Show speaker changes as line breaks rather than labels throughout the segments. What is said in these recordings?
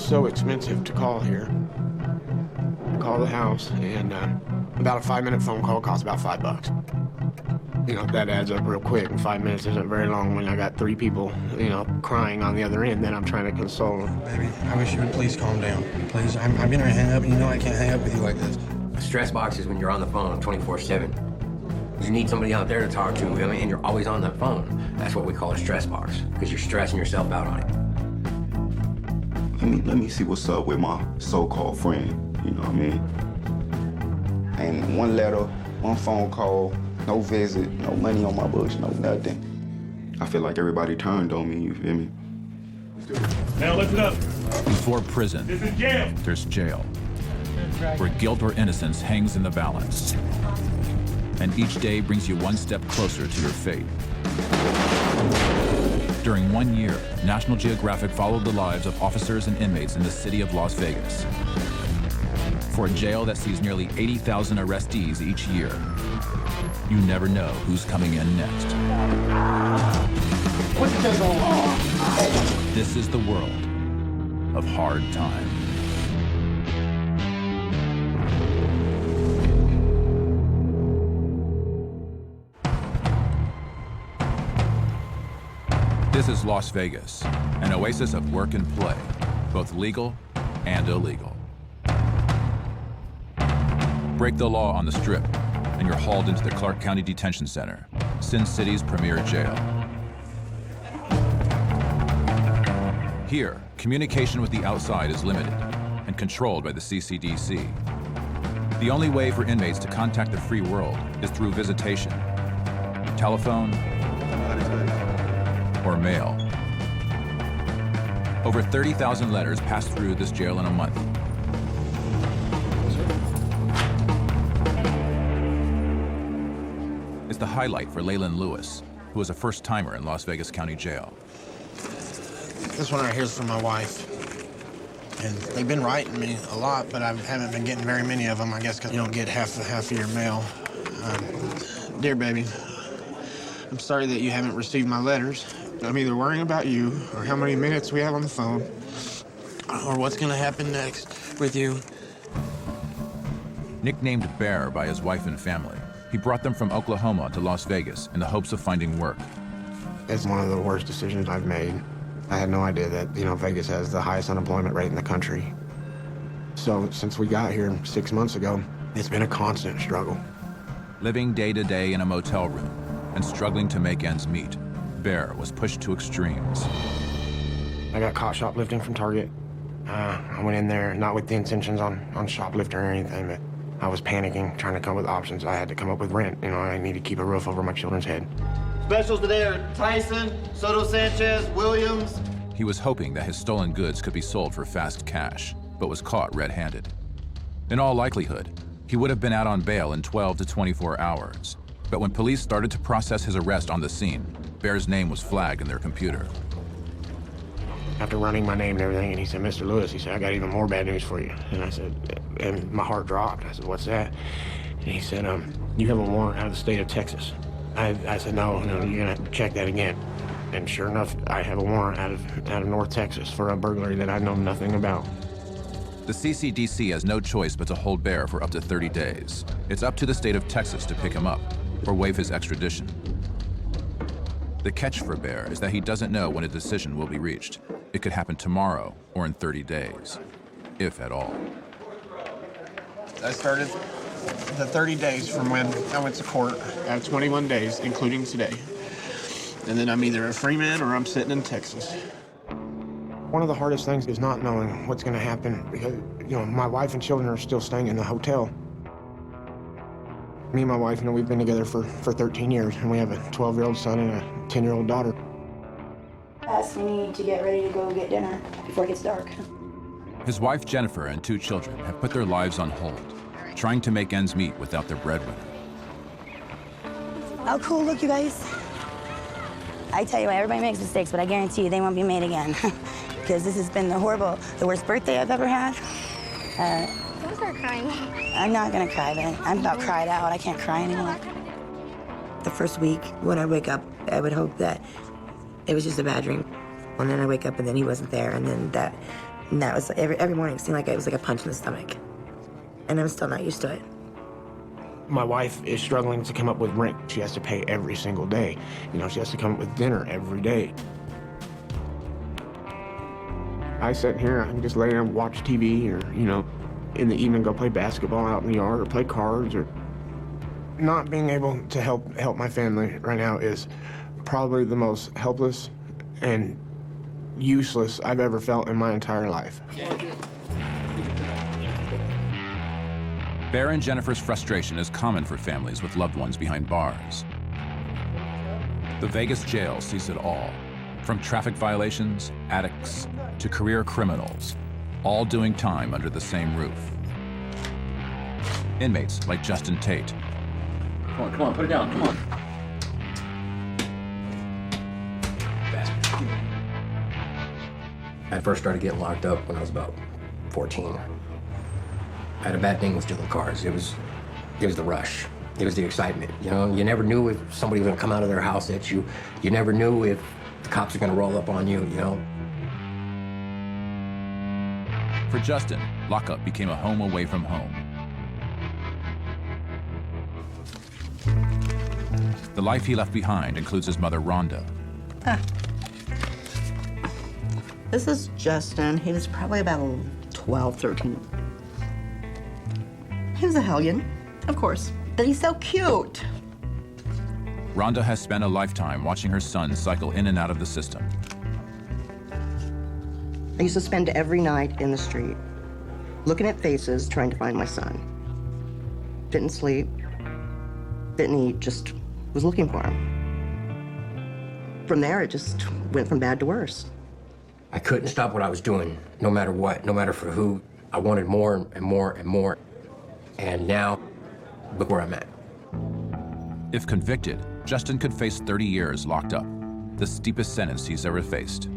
so expensive to call here. Call the house, and about a 5-minute phone call costs about $5. You know, that adds up real quick, and 5 minutes isn't very long when I got 3 people, you know, crying on the other end that I'm trying to console them.
Baby, I wish you would please calm down. Please, I'm getting ready to hang up, and you know I can't hang up with you like this.
A stress box is when you're on the phone 24/7. You need somebody out there to talk to, I mean, and you're always on that phone. That's what we call a stress box, because you're stressing yourself out on it.
Let me see what's up with my so-called friend, you know what I mean? Ain't one letter, one phone call, no visit, no money on my books, no nothing. I feel like everybody turned on me, you feel me?
Now lift it up.
Before prison,
This is jail.
there's jail, where guilt or innocence hangs in the balance. And each day brings you one step closer to your fate. During 1 year, National Geographic followed the lives of officers and inmates in the city of Las Vegas. For a jail that sees nearly 80,000 arrestees each year, you never know who's coming in next. This is the world of hard time. This is Las Vegas, an oasis of work and play, both legal and illegal. Break the law on the Strip, and you're hauled into the Clark County Detention Center, Sin City's premier jail. Here, communication with the outside is limited and controlled by the CCDC. The only way for inmates to contact the free world is through visitation, telephone, or mail. Over 30,000 letters pass through this jail in a month. It's the highlight for Leyland Lewis, who is a first-timer in Las Vegas County Jail.
This one right here is from my wife. And they've been writing me a lot, but I haven't been getting very many of them, I guess, because you don't get half of your mail. Dear baby, I'm sorry that you haven't received my letters. I'm either worrying about you or how many minutes we have on the phone or what's going to happen next with you.
Nicknamed Bear by his wife and family, he brought them from Oklahoma to Las Vegas in the hopes of finding work.
It's one of the worst decisions I've made. I had no idea that, you know, Vegas has the highest unemployment rate in the country. So since we got here 6 months ago, it's been a constant struggle.
Living day to day in a motel room and struggling to make ends meet, Bear was pushed to extremes.
I got caught shoplifting from Target. I went in there not with the intentions on shoplifting or anything, but I was panicking, trying to come up with options. I had to come up with rent. You know, I need to keep a roof over my children's head.
Specials today are Tyson, Soto Sanchez, Williams.
He was hoping that his stolen goods could be sold for fast cash, but was caught red-handed. In all likelihood, he would have been out on bail in 12 to 24 hours. But when police started to process his arrest on the scene, Bear's name was flagged in their computer.
After running my name and everything, and he said, Mr. Lewis, he said, I got even more bad news for you. And I said, and my heart dropped. I said, what's that? And he said, you have a warrant out of the state of Texas. I said, no, you're gonna have to check that again. And sure enough, I have a warrant out of North Texas for a burglary that I know nothing about.
The CCDC has no choice but to hold Bear for up to 30 days. It's up to the state of Texas to pick him up or waive his extradition. The catch for Bear is that he doesn't know when a decision will be reached. It could happen tomorrow or in 30 days, if at all.
I started the 30 days from when I went to court.
I have 21 days, including today.
And then I'm either a free man or I'm sitting in Texas.
One of the hardest things is not knowing what's gonna happen because, you know, my wife and children are still staying in the hotel. Me and my wife, you know, we've been together for 13 years, and we have a 12-year-old son and a 10-year-old daughter.
We need to get ready to go get dinner before it gets dark.
His wife, Jennifer, and 2 children have put their lives on hold, trying to make ends meet without their breadwinner.
How cool look, you guys? I tell you what, everybody makes mistakes, but I guarantee you they won't be made again. Because this has been the worst birthday I've ever had.
Don't start crying.
I'm not gonna cry, but I'm about cried out. I can't cry anymore. The first week, when I wake up, I would hope that it was just a bad dream. And then I wake up and then he wasn't there, and then that And that was, every morning it seemed like it was like a punch in the stomach. And I'm still not used to it.
My wife is struggling to come up with rent. She has to pay every single day. You know, she has to come up with dinner every day. I sit here, I can just lay down and watch TV, or, you know, in the evening go play basketball out in the yard or play cards. Or not being able to help my family right now is probably the most helpless and useless I've ever felt in my entire life.
Bear and Jennifer's frustration is common for families with loved ones behind bars. The Vegas jail sees it all, from traffic violations, addicts, to career criminals, all doing time under the same roof. Inmates like Justin Tate.
Come on, put it down, come on. I first started getting locked up when I was about 14. I had a bad thing with stealing cars. It was the rush. It was the excitement. You know, you never knew if somebody was gonna come out of their house at you. You never knew if the cops are gonna roll up on you, you know.
For Justin, lockup became a home away from home. The life he left behind includes his mother, Rhonda.
This is Justin. He was probably about 12, 13. He was a hellion, of course, but he's so cute.
Rhonda has spent a lifetime watching her son cycle in and out of the system.
I used to spend every night in the street, looking at faces, trying to find my son. Didn't sleep, didn't eat, just was looking for him. From there, it just went from bad to worse.
I couldn't stop what I was doing, no matter what, no matter for who. I wanted more and more and more. And now, look where I'm at.
If convicted, Justin could face 30 years locked up, the steepest sentence he's ever faced.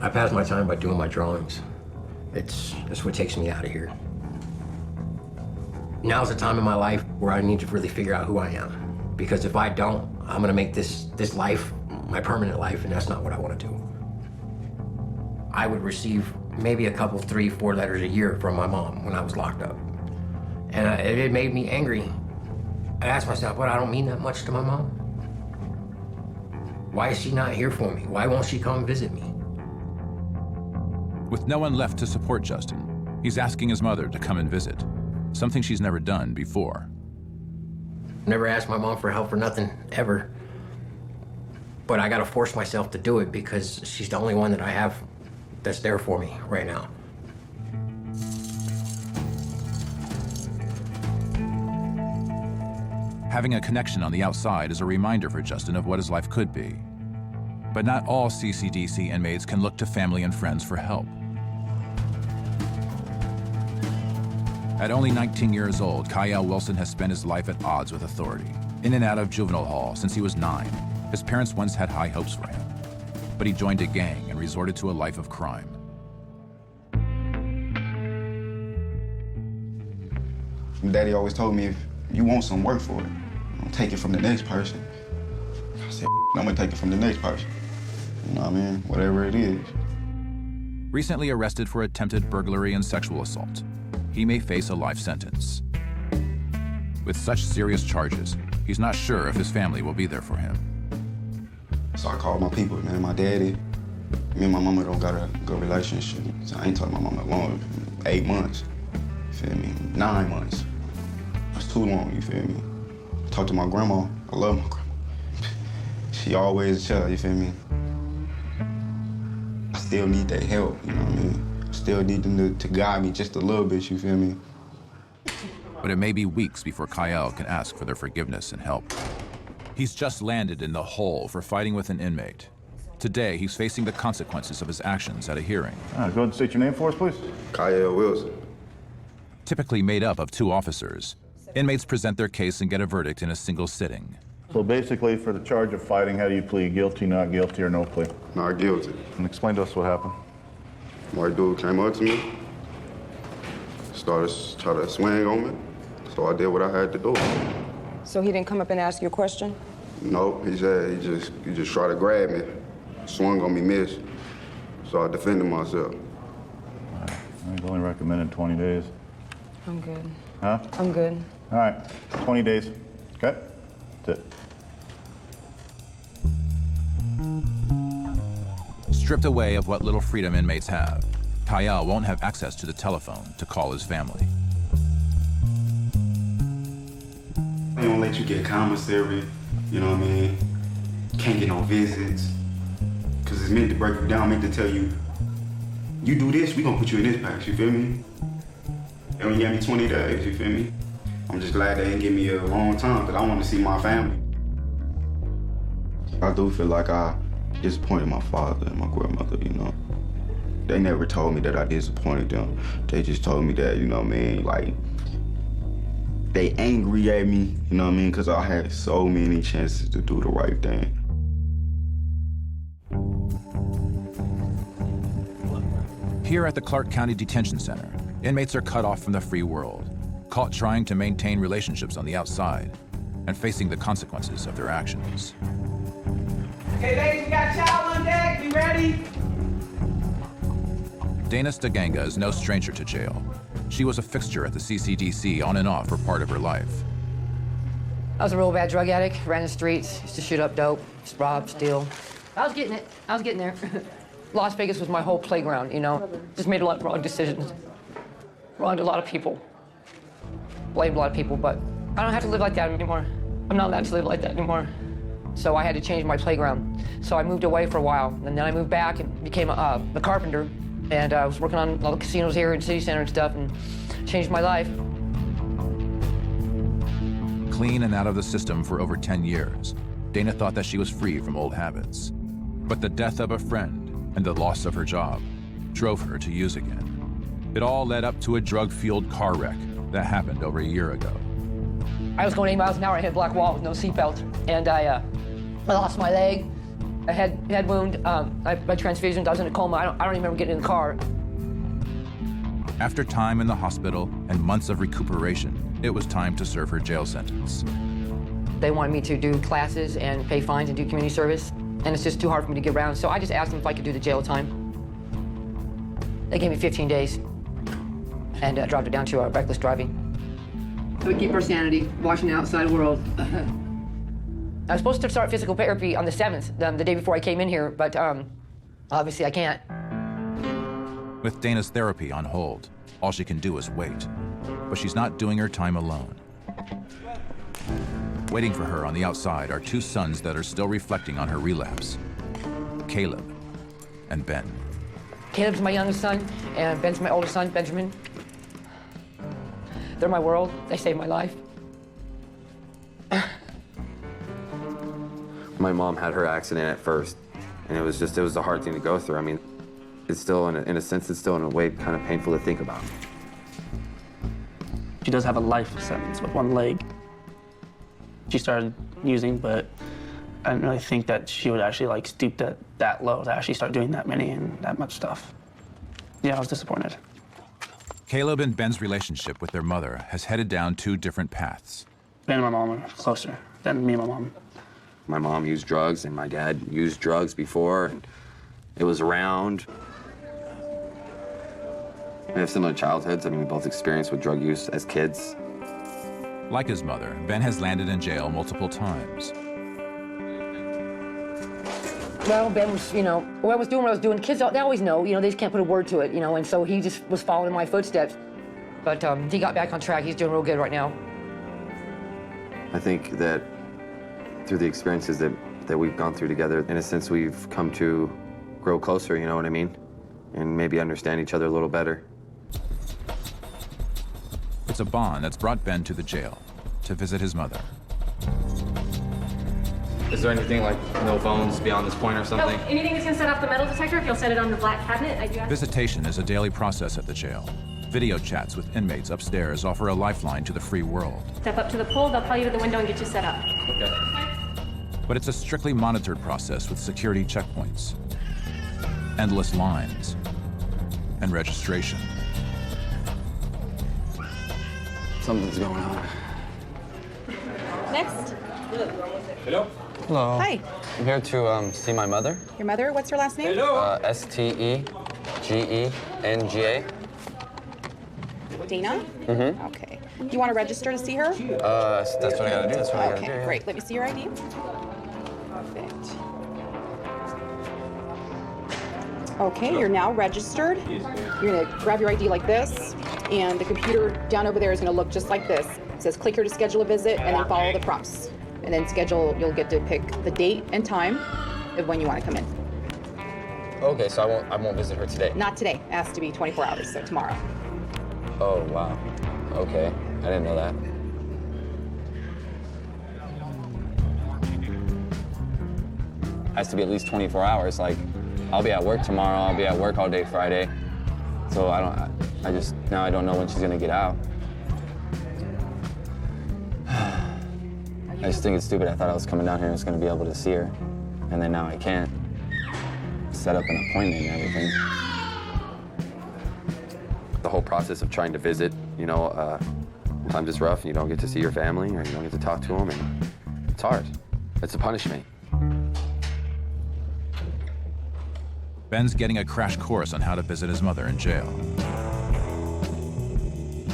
I pass my time by doing my drawings. That's what takes me out of here. Now's the time in my life where I need to really figure out who I am. Because if I don't, I'm gonna make this life my permanent life, and that's not what I wanna do. I would receive maybe a couple, 3, 4 letters a year from my mom when I was locked up. And it made me angry. I asked myself, what, I don't mean that much to my mom? Why is she not here for me? Why won't she come visit me?
With no one left to support Justin, he's asking his mother to come and visit, something she's never done before.
Never asked my mom for help for nothing, ever. But I gotta force myself to do it because she's the only one that I have that's there for me right now.
Having a connection on the outside is a reminder for Justin of what his life could be. But not all CCDC inmates can look to family and friends for help. At only 19 years old, Kyle Wilson has spent his life at odds with authority, in and out of juvenile hall since he was 9. His parents once had high hopes for him, but he joined a gang and resorted to a life of crime.
Daddy always told me, if you want some, work for it. Don't take it from the next person. I said, I'm gonna take it from the next person. You know what I mean? Whatever it is.
Recently arrested for attempted burglary and sexual assault, he may face a life sentence. With such serious charges, he's not sure if his family will be there for him.
So I called my people, man, my daddy. Me and my mama don't got a good relationship. So I ain't talking to my mama long, 8 months, you feel me? 9 months. That's too long, you feel me? Talk to my grandma, I love my grandma. She always chill, you feel me? I still need that help, you know what I mean? I still need them to guide me just a little bit, you feel me?
But it may be weeks before Kyle can ask for their forgiveness and help. He's just landed in the hole for fighting with an inmate. Today, he's facing the consequences of his actions at a hearing.
Go ahead and state your name for us, please.
Kyle Wilson.
Typically made up of 2 officers, inmates present their case and get a verdict in a single sitting.
So basically, for the charge of fighting, how do you plead? Guilty, not guilty, or no plea?
Not guilty.
And explain to us what happened.
White dude came up to me, started trying to swing on me, so I did what I had to do.
So he didn't come up and ask you a question?
No, he said he just tried to grab me. swung on me, missed. So I defended myself.
He's only recommended 20 days.
I'm good.
Huh?
I'm good.
All right, 20 days. Okay? That's it.
Stripped away of what little freedom inmates have, Kyle won't have access to the telephone to call his family.
They don't let you get commissary, you know what I mean? Can't get no visits. Cause it's meant to break you down, meant to tell you, you do this, we gonna put you in this box, you feel me? They only gave me 20 days, you feel me? I'm just glad they didn't give me a long time, cause I want to see my family. I do feel like I disappointed my father and my grandmother, you know? They never told me that I disappointed them. They just told me that, you know what I mean, like, they angry at me, you know what I mean? Cause I had so many chances to do the right thing.
Here at the Clark County Detention Center, inmates are cut off from the free world, caught trying to maintain relationships on the outside, and facing the consequences of their actions.
Okay, ladies, we got child on deck. You ready?
Dana Staganga is no stranger to jail. She was a fixture at the CCDC on and off for part of her life.
I was a real bad drug addict, ran the streets, used to shoot up dope, rob, steal. I was getting it. I was getting there. Las Vegas was my whole playground, you know? Just made a lot of wrong decisions. Wronged a lot of people. Blamed a lot of people, but I don't have to live like that anymore. I'm not allowed to live like that anymore. So I had to change my playground. So I moved away for a while, and then I moved back and became a carpenter. And I was working on all the casinos here in City Center and stuff, and changed my life.
Clean and out of the system for over 10 years, Dana thought that she was free from old habits. But the death of a friend and the loss of her job drove her to use again. It all led up to a drug-fueled car wreck that happened over a year ago.
I was going 8 miles an hour. I hit a black wall with no seatbelt, and I lost my leg. I had head wound. My transfusions. I was in a coma. I don't even remember getting in the car.
After time in the hospital and months of recuperation, it was time to serve her jail sentence.
They wanted me to do classes and pay fines and do community service, and it's just too hard for me to get around. So I just asked them if I could do the jail time. They gave me 15 days, and dropped it down to reckless driving. So we keep our sanity, watching the outside world. I was supposed to start physical therapy on the 7th, the day before I came in here, but obviously I can't.
With Dana's therapy on hold, all she can do is wait. But she's not doing her time alone. Waiting for her on the outside are 2 sons that are still reflecting on her relapse, Caleb and Ben.
Caleb's my youngest son, and Ben's my oldest son, Benjamin. They're my world. They saved my life.
My mom had her accident at first, and it was a hard thing to go through. I mean, it's still, in a sense, it's still in a way kind of painful to think about.
She does have a life sentence with 1 leg. She started using, but I didn't really think that she would actually like stoop that low to actually start doing that many and that much stuff. Yeah, I was disappointed.
Caleb and Ben's relationship with their mother has headed down 2 different paths.
Ben and my mom are closer than me and my mom.
My mom used drugs, and my dad used drugs before, and it was around. We have similar childhoods. I mean, we both experienced with drug use as kids.
Like his mother, Ben has landed in jail multiple times.
Well, Ben was, what I was doing. Kids, they always know, they just can't put a word to it, and so he just was following in my footsteps. But he got back on track. He's doing real good right now.
I think that through the experiences that we've gone through together, in a sense, we've come to grow closer, you know what I mean? And maybe understand each other a little better.
It's a bond that's brought Ben to the jail to visit his mother.
Is there anything like no phones beyond this point or something?
No, anything that's gonna set off the metal detector, if you'll set it on the black cabinet, I do have.
Visitation is a daily process at the jail. Video chats with inmates upstairs offer a lifeline to the free world.
Step up to the pole, they'll call you to the window and get you set up.
Okay.
But it's a strictly monitored process with security checkpoints, endless lines, and registration.
Something's going on.
Next.
Hello?
Hello.
Hi.
I'm here to see my mother.
Your mother, what's her last name?
Stegenga.
Dana?
Mm-hmm.
Okay. Do you want to register to see her?
That's what I gotta do. That's what I gotta do.
Okay,
Yeah.
great. Let me see your ID. Perfect. Okay, you're now registered. You're gonna grab your ID like this, and the computer down over there is gonna look just like this. It says click here to schedule a visit, and then follow the prompts. And then schedule, you'll get to pick the date and time of when you want to come in.
Okay, so I won't visit her today.
Not today. It has to be 24 hours, so tomorrow.
Oh, wow. Okay, I didn't know that. Has to be at least 24 hours. Like, I'll be at work tomorrow. I'll be at work all day Friday. So I don't know when she's gonna get out. I just think it's stupid. I thought I was coming down here and was gonna be able to see her. And then now I can't. Set up an appointment and everything. The whole process of trying to visit, sometimes it's rough and you don't get to see your family or you don't get to talk to them, and it's hard. It's a punishment.
Ben's getting a crash course on how to visit his mother in jail.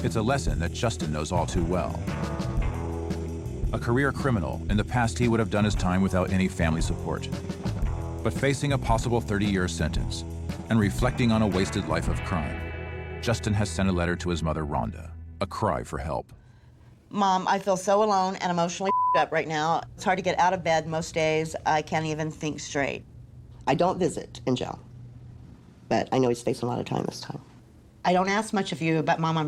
It's a lesson that Justin knows all too well. A career criminal, in the past he would have done his time without any family support. But facing a possible 30-year sentence and reflecting on a wasted life of crime, Justin has sent a letter to his mother, Rhonda, a cry for help.
Mom, I feel so alone and emotionally up right now. It's hard to get out of bed most days. I can't even think straight. I don't visit in jail, but I know he's facing a lot of time this time. I don't ask much of you, but Mom, I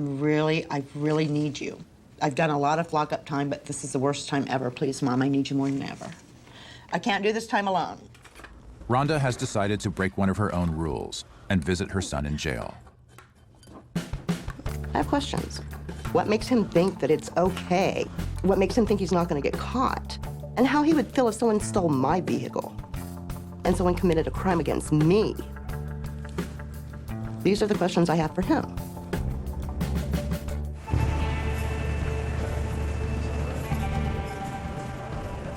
really need you. I've done a lot of lockup time, but this is the worst time ever. Please, Mom, I need you more than ever. I can't do this time alone.
Rhonda has decided to break one of her own rules and visit her son in jail.
I have questions. What makes him think that it's okay? What makes him think he's not going to get caught? And how he would feel if someone stole my vehicle and someone committed a crime against me? These are the questions I have for him.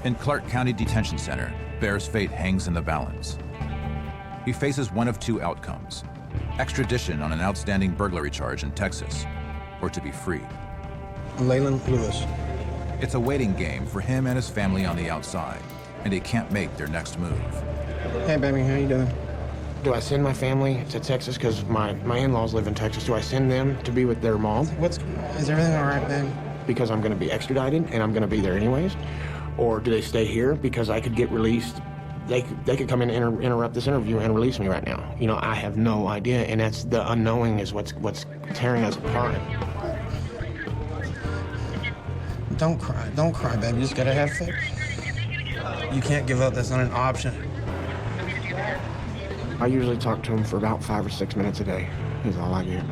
In Clark County Detention Center, Bear's fate hangs in the balance. He faces one of two outcomes: extradition on an outstanding burglary charge in Texas, or to be freed.
Leyland Lewis.
It's a waiting game for him and his family on the outside, and they can't make their next move.
Hey, baby, how you doing? Do I send my family to Texas because my in-laws live in Texas? Do I send them to be with their mom? Is everything all right, babe? Because I'm going to be extradited and I'm going to be there anyways? Or do they stay here because I could get released? They could come in and interrupt this interview and release me right now. I have no idea, and that's the unknowing is what's tearing us apart. Don't cry, baby. You just gotta have faith. You can't give up. That's not an option. I usually talk to him for about 5 or 6 minutes a day. Is all I get.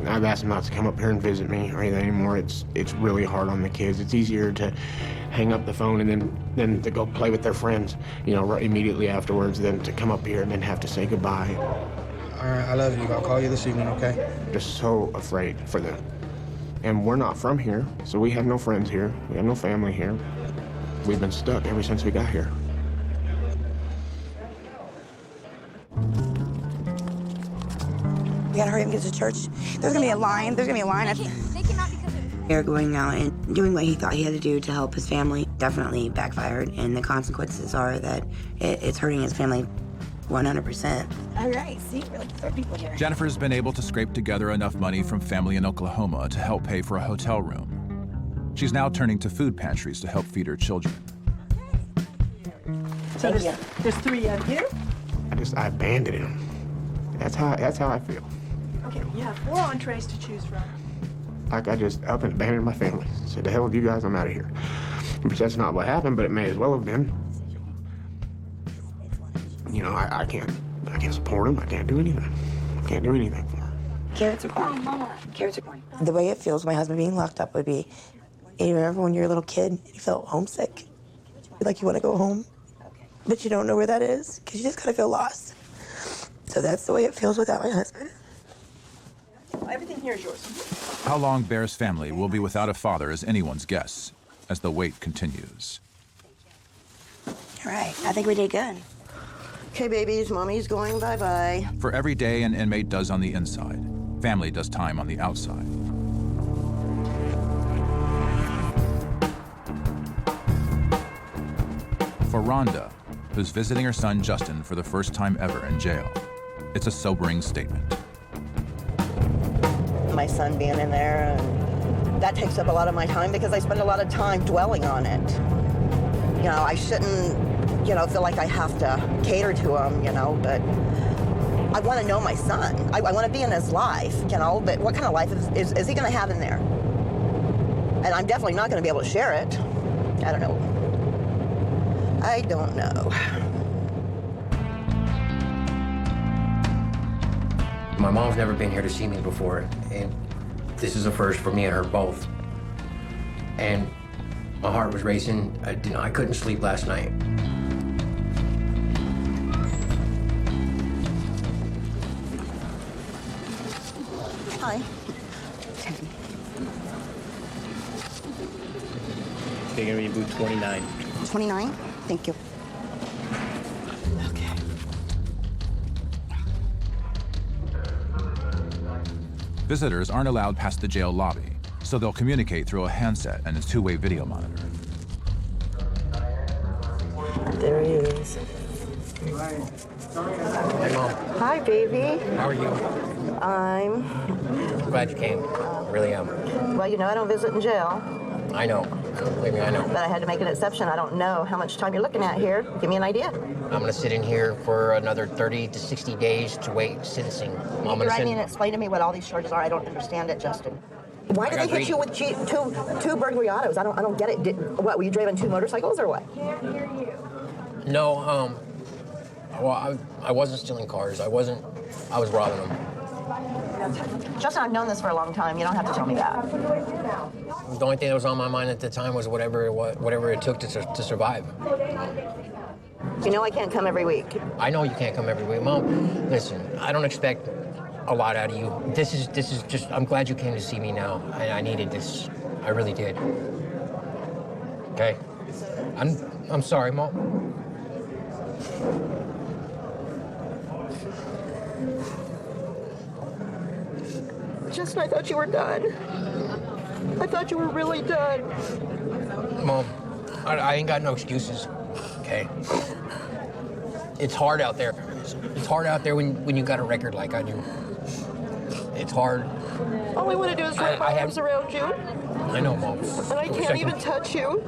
I've asked him not to come up here and visit me or anything anymore. It's really hard on the kids. It's easier to hang up the phone and then to go play with their friends, right immediately afterwards, than to come up here and then have to say goodbye. All right, I love you. I'll call you this evening, okay? Just so afraid for them. And we're not from here, so we have no friends here. We have no family here. We've been stuck ever since we got here.
We gotta hurry up and get to church. There's gonna be a line. They cannot because of Eric going out and doing what he thought he had to do to help his family definitely backfired, and the consequences are that it's hurting his family 100%. All right, see, we're like 3 people here.
Jennifer's been able to scrape together enough money from family in Oklahoma to help pay for a hotel room. She's now turning to food pantries to help feed her children.
So there's 3 of you?
I abandoned him. That's how I feel.
Okay, you have 4 entrees to choose from.
Like I just up and abandoned my family. Said, the hell with you guys, I'm out of here. Which that's not what happened, but it may as well have been. I can't support him. I can't do anything. I can't do anything for him.
Carrots or corn? Carrots or corn? The way it feels, my husband being locked up would be, you remember when you were a little kid and you felt homesick? Like you want to go home, but you don't know where that is because you just kind of feel lost. So that's the way it feels without my husband.
Everything here is yours.
How long Bear's family will be without a father is anyone's guess as the wait continues.
All right, I think we did good.
Okay, babies, mommy's going bye-bye.
For every day an inmate does on the inside, family does time on the outside. For Rhonda, who's visiting her son Justin for the first time ever in jail, it's a sobering statement.
My son being in there, and that takes up a lot of my time because I spend a lot of time dwelling on it. You know, I shouldn't, feel like I have to cater to him, but I want to know my son. I want to be in his life, but what kind of life is he going to have in there? And I'm definitely not going to be able to share it. I don't know.
My mom's never been here to see me before, and this is a first for me and her both. And my heart was racing. I couldn't sleep last night.
Hi.
They're gonna be boot 29.
29? Thank you.
Visitors aren't allowed past the jail lobby, so they'll communicate through a handset and a two-way video monitor.
There he is.
Hey, Mom.
Hi, baby.
How are you?
I'm
Glad you came. I really am.
Well, I don't visit in jail.
I know. Believe me, I know.
But I had to make an exception. I don't know how much time you're looking at here. Give me an idea.
I'm going to sit in here for another 30 to 60 days to wait sentencing.
Can you write me and explain to me what all these charges are? I don't understand it, Justin. Why did they hit you with two burglary autos? I don't get it. Were you driving two motorcycles or what?
No, well, I wasn't stealing cars. I was robbing them.
Justin, I've known this for a long time. You don't have to tell me that.
The only thing that was on my mind at the time was whatever it took to survive.
I can't come every week.
I know you can't come every week. Mom, listen, I don't expect a lot out of you. This is just, I'm glad you came to see me now. I needed this. I really did. Okay? I'm sorry, Mom.
Justin, I thought you were done. I thought you were really done.
Mom, I ain't got no excuses, okay? It's hard out there. It's hard out there when you got a record like I do. It's hard.
All I want to do is wrap my arms around you.
I know, Mom.
And I can't even touch you.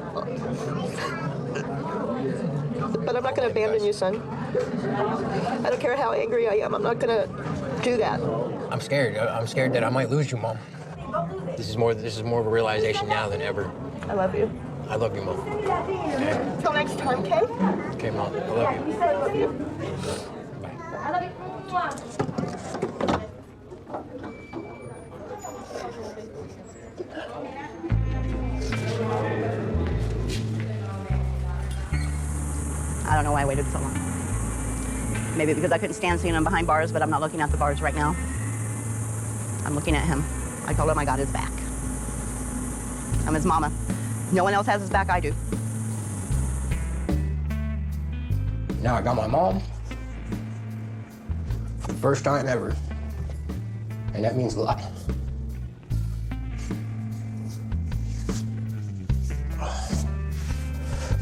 But I'm not going to abandon you, son. I don't care how angry I am. I'm not going to do that.
I'm scared. I'm scared that I might lose you, Mom. This is more of a realization now than ever.
I love you.
I love you, Mom. Okay.
Till next time, okay?
Okay, Mom. I love you.
I love you.
I love you.
I don't know why I waited so long. Maybe because I couldn't stand seeing him behind bars, but I'm not looking at the bars right now. I'm looking at him. I told him I got his back. I'm his mama. No one else has his back, I do.
Now I got my mom. For the first time ever. And that means a lot.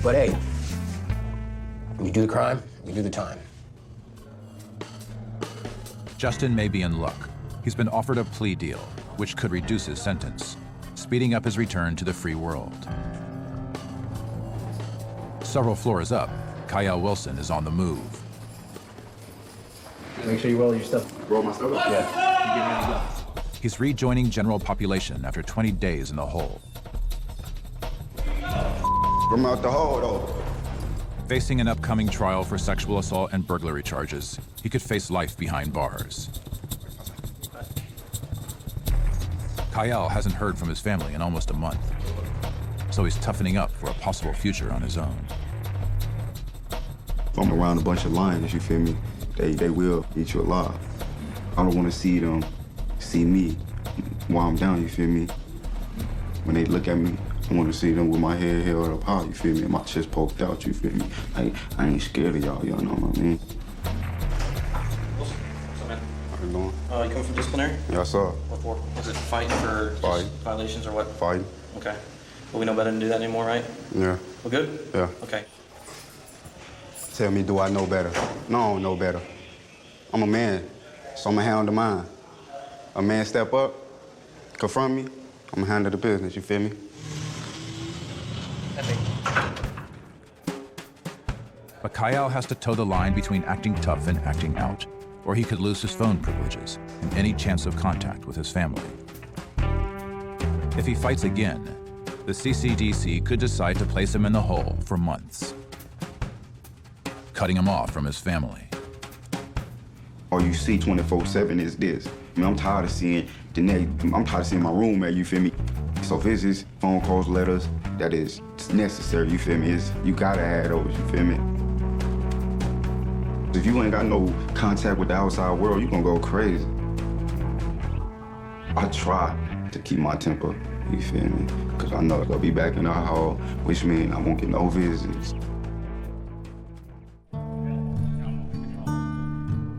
But hey, you do the crime, you do the time.
Justin may be in luck. He's been offered a plea deal, which could reduce his sentence, speeding up his return to the free world. Several floors up, Kyle Wilson is on the move.
Make sure you roll your stuff.
Roll my stuff?
Yeah.
He's rejoining general population after 20 days in the hole.
From out the hole, though.
Facing an upcoming trial for sexual assault and burglary charges, he could face life behind bars. Kyle hasn't heard from his family in almost a month, so he's toughening up for a possible future on his own.
If I'm around a bunch of lions, you feel me, they will eat you alive. I don't want to see them see me while I'm down, you feel me? When they look at me, I want to see them with my head held up high, you feel me? And my chest poked out, you feel me? Like, I ain't scared of y'all, y'all know what I mean?
What's up, man?
How you doing?
You coming for disciplinary?
Yeah, I saw.
What for? Was it fighting for
Fight.
violations or what?
Fighting.
Okay. But we know better than to do that anymore, right?
Yeah.
We're good?
Yeah.
Okay.
Tell me, do I know better? No, I don't know better. I'm a man, so I'm gonna handle mine. A man step up, confront me, I'm gonna handle the business, you feel me?
But Kyle has to toe the line between acting tough and acting out, or he could lose his phone privileges and any chance of contact with his family. If he fights again, the CCDC could decide to place him in the hole for months, cutting him off from his family.
All you see 24/7 is this. I mean, I'm tired of seeing I'm tired of seeing my roommate, you feel me? So visits, phone calls, letters, that is necessary, you feel me? You gotta have those, you feel me? If you ain't got no contact with the outside world, you gonna go crazy. I try to keep my temper, you feel me? Because I know they'll be back in the hall, which means I won't get no visits.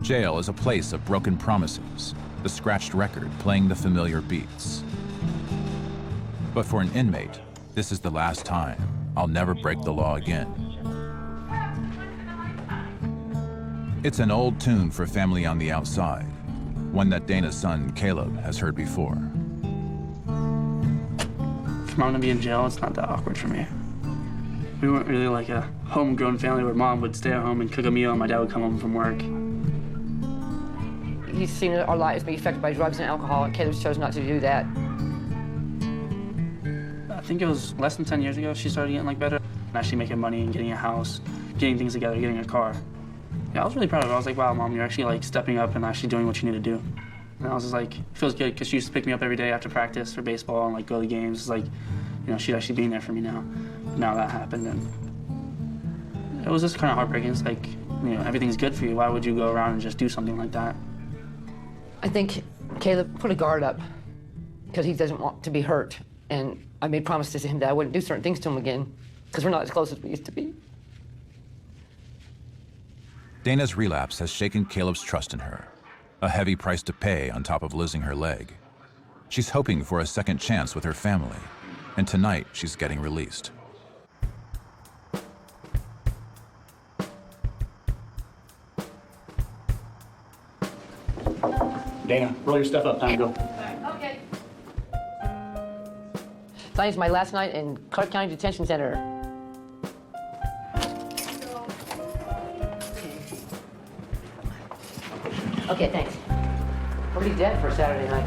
Jail is a place of broken promises, the scratched record playing the familiar beats. But for an inmate, this is the last time. I'll never break the law again. It's an old tune for family on the outside, one that Dana's son, Caleb, has heard before.
For mom to be in jail, it's not that awkward for me. We weren't really like a homegrown family where mom would stay at home and cook a meal and my dad would come home from work.
He's seen our lives be affected by drugs and alcohol, and Caleb's chose not to do that.
I think it was less than 10 years ago she started getting like better, and actually making money and getting a house, getting things together, getting a car. Yeah, I was really proud of her. I was like, wow, Mom, you're actually like stepping up and actually doing what you need to do. And I was just like, it feels good, because she used to pick me up every day after practice for baseball and like go to games. It's like, you know, she'd actually be there for me now. But now that happened, and it was just kind of heartbreaking. It's like, you know, everything's good for you. Why would you go around and just do something like that?
I think Caleb put a guard up because he doesn't want to be hurt. And I made promises to him that I wouldn't do certain things to him again, because we're not as close as we used to be.
Dana's relapse has shaken Caleb's trust in her, a heavy price to pay on top of losing her leg. She's hoping for a second chance with her family, and tonight she's getting released.
Dana, roll your stuff up. Time to go.
Okay. Tonight's my last night in Clark County Detention Center. Okay, thanks. Pretty dead for a Saturday night.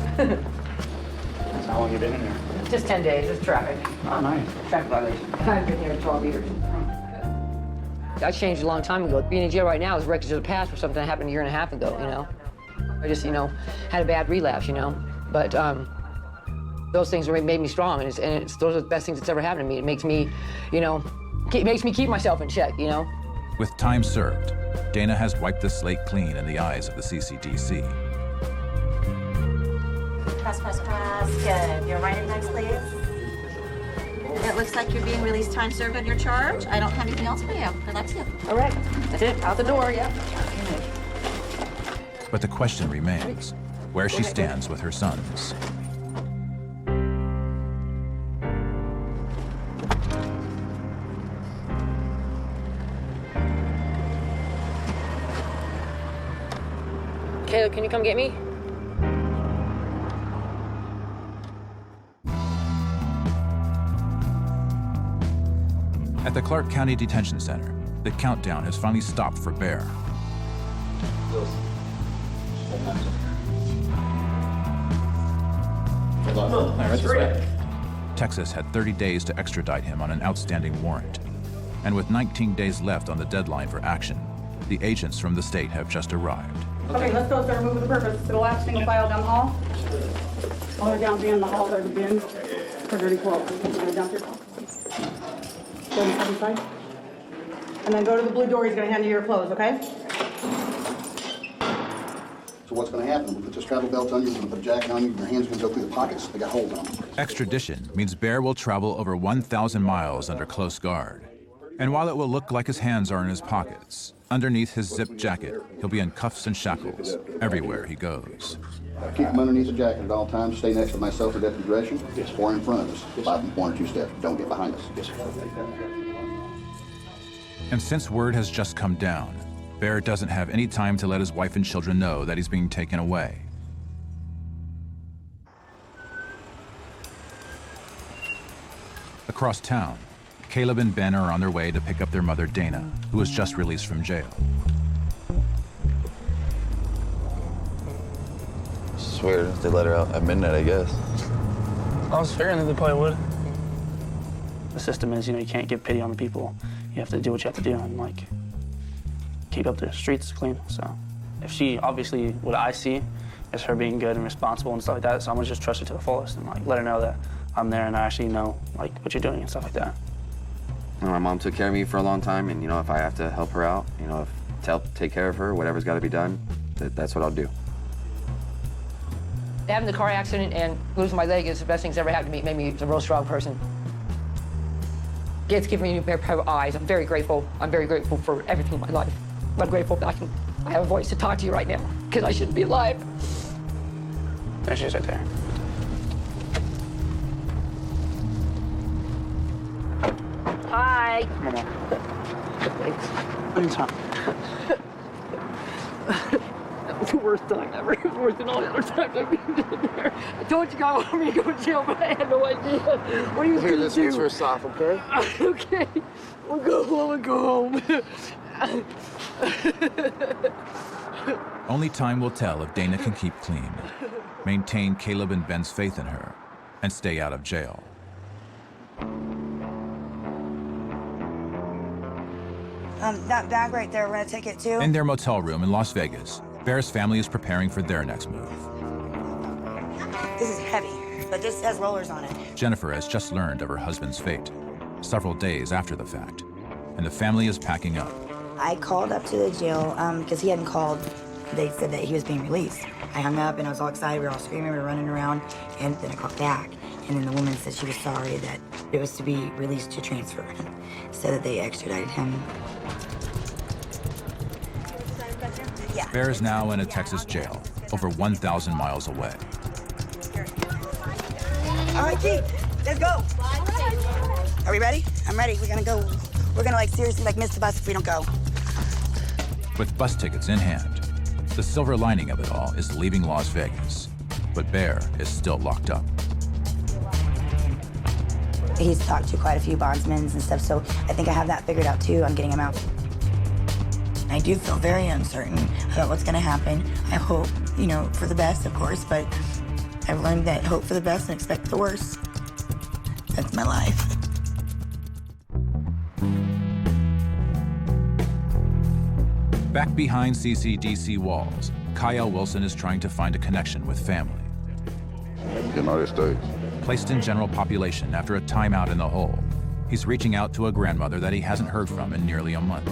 How long you been in there?
Just 10 days. It's traffic.
Oh, nice.
Traffic violation. I've been here 12 years. I changed a long time ago. Being in jail right now is records of the past for something that happened a year and a half ago, you know? I just, you know, had a bad relapse, you know? But those things made me strong, and those are the best things that's ever happened to me. It makes me, you know, it makes me keep myself in check, you know?
With time served, Dana has wiped the slate clean in the eyes of the CCDC.
Press, press, press. Good. Your right index, please. It looks like you're being released, time served on your charge. I don't have anything else for you. Relax you.
All right. That's it. Out the door, yeah.
But the question remains, where she stands with her sons.
Caleb, can you come get me?
At the Clark County Detention Center, the countdown has finally stopped for Bear. Texas had 30 days to extradite him on an outstanding warrant. And with 19 days left on the deadline for action, the agents from the state have just arrived.
Okay, let's go, sir. Move with the purpose. To the last single file down the hall. All the way down to the end of the hall, there's a bin for dirty clothes. Down to your call. Go on the second side. And then go to the blue door. He's going to hand you your clothes, okay?
So what's going to happen? We put this travel belt on you, we're going to put a jacket on you, your hands are going to go through the pockets. They got holes in them.
Extradition means Bear will travel over 1,000 miles under close guard. And while it will look like his hands are in his pockets, underneath his zipped jacket, he'll be in cuffs and shackles everywhere he goes.
Keep them underneath the jacket at all times. Stay next to myself at Deputy Gresham. Or in front of us. 5 1 or 2 steps. Don't get behind us.
And since word has just come down, Bear doesn't have any time to let his wife and children know that he's being taken away. Across town, Caleb and Ben are on their way to pick up their mother, Dana, who was just released from jail.
Swear they let her out at midnight, I guess.
I was figuring that they probably would. The system is, you can't give pity on the people. You have to do what you have to do and, like, keep up the streets clean. So if she, obviously, what I see is her being good and responsible and stuff like that, so I'm gonna just trust her to the fullest and, like, let her know that I'm there and I actually know, like, what you're doing and stuff like that.
My mom took care of me for a long time, and, if I have to help her out, to help take care of her, whatever's got to be done, that's what I'll do.
Having the car accident and losing my leg is the best thing that's ever happened to me. It made me a real strong person. It's given me a pair of eyes. I'm very grateful. I'm very grateful for everything in my life. I'm grateful that I have a voice to talk to you right now, because I shouldn't be alive.
There she is right there.
Hi.
Come on. Thanks. Anytime.
That was the worst time ever. It was worse than all the other times I've been in there. I told you guys I wanted me to go to jail, but I had no idea what he was going to do.
This one's for Soph, okay?
Okay. We'll go home and go home.
Only time will tell if Dana can keep clean, maintain Caleb and Ben's faith in her, and stay out of jail.
That bag right there, we're gonna take it too.
In their motel room in Las Vegas, Bear's family is preparing for their next move.
This is heavy, but this has rollers on it.
Jennifer has just learned of her husband's fate, several days after the fact, and the family is packing up.
I called up to the jail because he hadn't called. They said that he was being released. I hung up and I was all excited. We were all screaming, we were running around, and then I called back. And then the woman said she was sorry that it was to be released to transfer, so that they extradited him. Yeah.
Bear is now in a Texas jail, over 1,000 miles away.
All right, Keith, let's go. Are we ready? I'm ready. We're gonna go. We're gonna seriously miss the bus if we don't go.
With bus tickets in hand, the silver lining of it all is leaving Las Vegas, but Bear is still locked up.
He's talked to quite a few bondsmen and stuff, so I think I have that figured out too. I'm getting him out. I do feel very uncertain about what's gonna happen. I hope, for the best, of course, but I've learned that hope for the best and expect the worst. That's my life.
Back behind CCDC walls, Kyle Wilson is trying to find a connection with family.
United States.
Placed in general population after a timeout in the hole, he's reaching out to a grandmother that he hasn't heard from in nearly a month.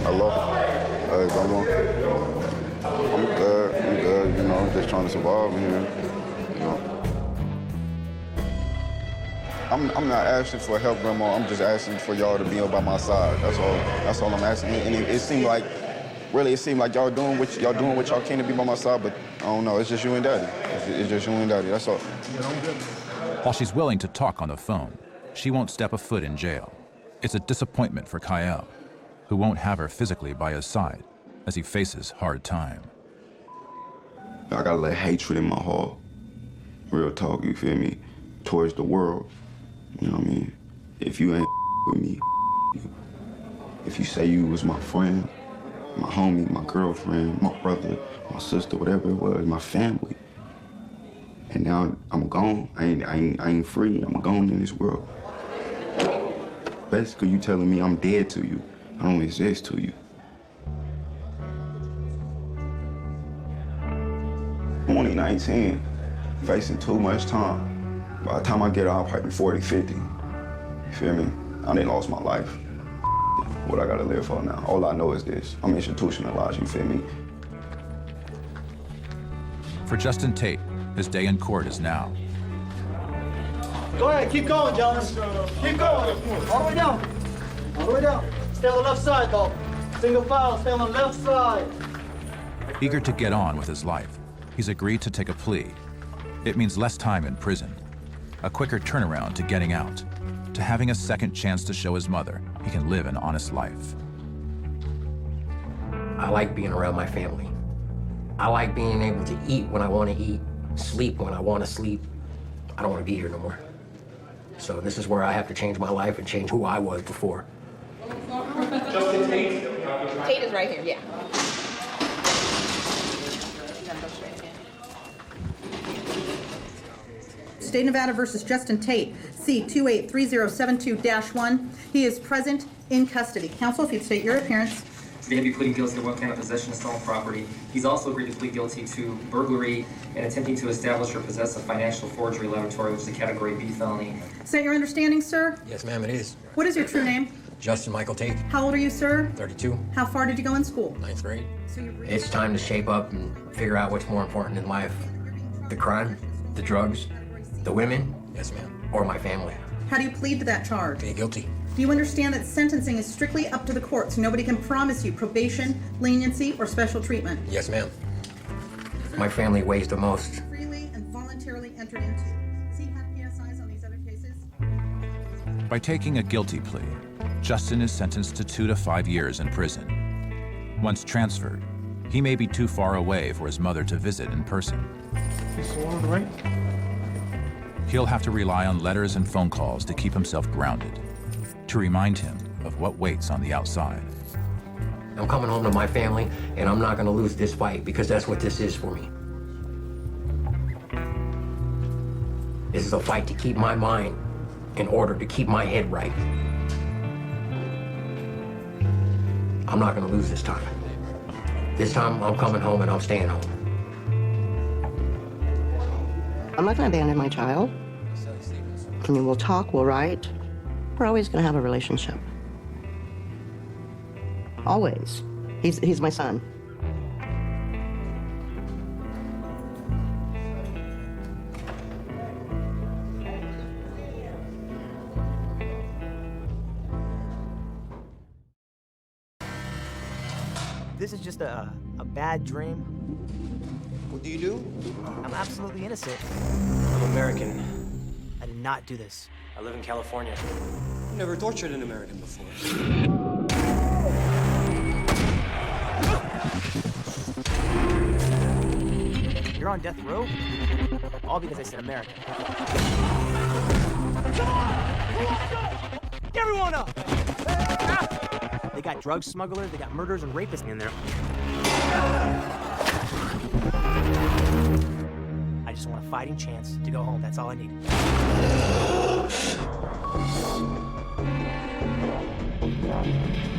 Hello? Hey, how you doing? I'm good, just trying to survive here, I'm not asking for help, Grandma. I'm just asking for y'all to be by my side. That's all I'm asking. And it seemed like y'all doing what y'all can to be by my side, but I don't know. It's just you and Daddy. It's just you and Daddy. That's all.
While she's willing to talk on the phone, she won't step a foot in jail. It's a disappointment for Kyle, who won't have her physically by his side as he faces hard time.
I got a little hatred in my heart. Real talk, you feel me? Towards the world. You know what I mean? If you ain't with me, if you say you was my friend, my homie, my girlfriend, my brother, my sister, whatever it was, my family, and now I'm gone. I ain't free. I'm gone in this world. Basically, you telling me I'm dead to you. I don't exist to you. I'm only 19, facing too much time. By the time I get out, I'll probably be 40, 50. You feel me? I done lost my life. What I gotta live for now? All I know is this. I'm institutionalized, you feel me?
For Justin Tate, his day in court is now.
Go ahead, keep going, Jonas. Keep going. All the way down. All the way down. Stay on the left side, though. Single file, stay on the left side.
Eager to get on with his life, he's agreed to take a plea. It means less time in prison, a quicker turnaround to getting out, to having a second chance to show his mother he can live an honest life.
I like being around my family. I like being able to eat when I want to eat, sleep when I want to sleep. I don't want to be here no more. So this is where I have to change my life and change who I was before.
Justin Tate. Tate is right here, yeah.
State of Nevada versus Justin Tate, C283072-1. He is present in custody. Counsel, if you'd state your appearance.
Today he'll be pleading guilty to one count of possession of stolen property. He's also agreed to plead guilty to burglary and attempting to establish or possess a financial forgery laboratory, which is a Category B felony.
Is that your understanding, sir?
Yes, ma'am, it is.
What is your true name?
Justin Michael Tate.
How old are you, sir?
32.
How far did you go in school?
9th grade. It's time to shape up and figure out what's more important in life. The crime, the drugs, the women, yes, ma'am, or my family.
How do you plead to that charge?
Plead guilty.
Do you understand that sentencing is strictly up to the courts? Nobody can promise you probation, leniency, or special treatment.
Yes, ma'am. My family weighs the most.
Freely and voluntarily entered into. See how PSIs on these other cases?
By taking a guilty plea, Justin is sentenced to 2 to 5 years in prison. Once transferred, he may be too far away for his mother to visit in person. He'll have to rely on letters and phone calls to keep himself grounded, to remind him of what waits on the outside.
I'm coming home to my family, and I'm not going to lose this fight because that's what this is for me. This is a fight to keep my mind in order, to keep my head right. I'm not going to lose this time. This time, I'm coming home and I'm staying home.
I'm not going to abandon my child. I mean, we'll talk, we'll write. We're always going to have a relationship. Always. He's my son.
This is just a bad dream.
What do you do?
I'm absolutely innocent.
I'm American.
I did not do this.
I live in California. I've never tortured an American before.
You're on death row? All because I said American.
Come on! Everyone up!
They got drug smugglers, they got murderers and rapists in there. I just want a fighting chance to go home. That's all I need.
Yeah.